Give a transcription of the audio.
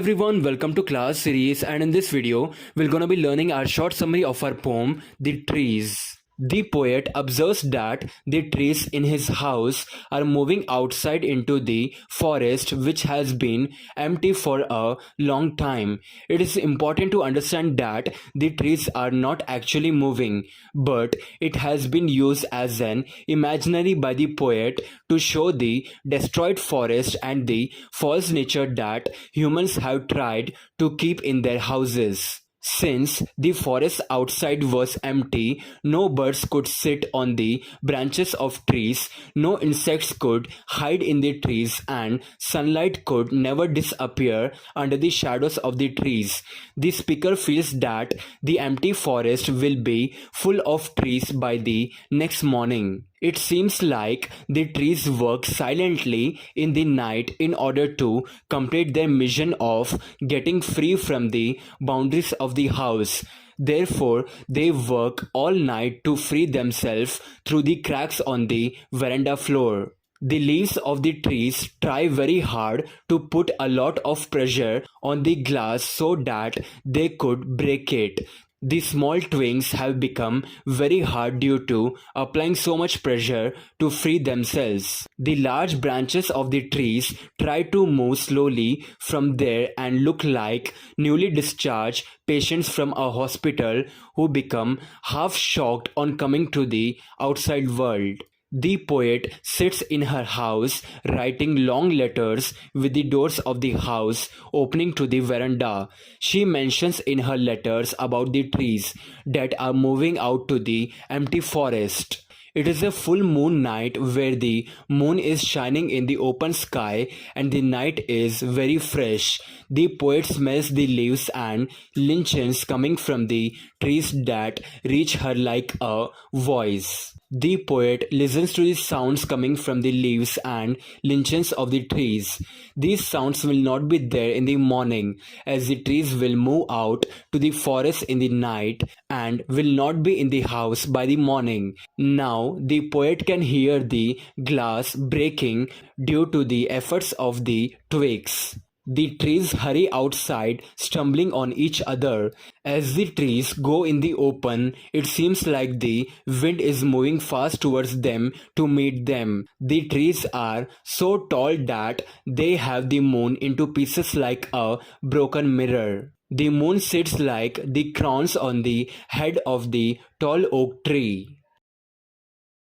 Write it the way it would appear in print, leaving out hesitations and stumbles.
everyone, welcome to class series, and in this video we're gonna be learning our short summary of our poem The Trees. The poet observes that the trees in his house are moving outside into the forest which has been empty for a long time. It is important to understand that the trees are not actually moving, but it has been used as an imaginary by the poet to show the destroyed forest and the false nature that humans have tried to keep in their houses. Since the forest outside was empty, no birds could sit on the branches of trees, no insects could hide in the trees, and sunlight could never disappear under the shadows of the trees. The speaker feels that the empty forest will be full of trees by the next morning. It seems like the trees work silently in the night in order to complete their mission of getting free from the boundaries of the house. Therefore, they work all night to free themselves through the cracks on the veranda floor. The leaves of the trees try very hard to put a lot of pressure on the glass so that they could break it. The small twigs have become very hard due to applying so much pressure to free themselves. The large branches of the trees try to move slowly from there and look like newly discharged patients from a hospital who become half shocked on coming to the outside world. The poet sits in her house writing long letters with the doors of the house opening to the veranda. She mentions in her letters about the trees that are moving out to the empty forest. It is a full moon night where the moon is shining in the open sky and the night is very fresh. The poet smells the leaves and lichens coming from the trees that reach her like a voice. The poet listens to the sounds coming from the leaves and lichens of the trees. These sounds will not be there in the morning, as the trees will move out to the forest in the night and will not be in the house by the morning. Now the poet can hear the glass breaking due to the efforts of the twigs. The trees hurry outside, stumbling on each other. As the trees go in the open, it seems like the wind is moving fast towards them to meet them. The trees are so tall that they have the moon into pieces like a broken mirror. The moon sits like the crowns on the head of the tall oak tree.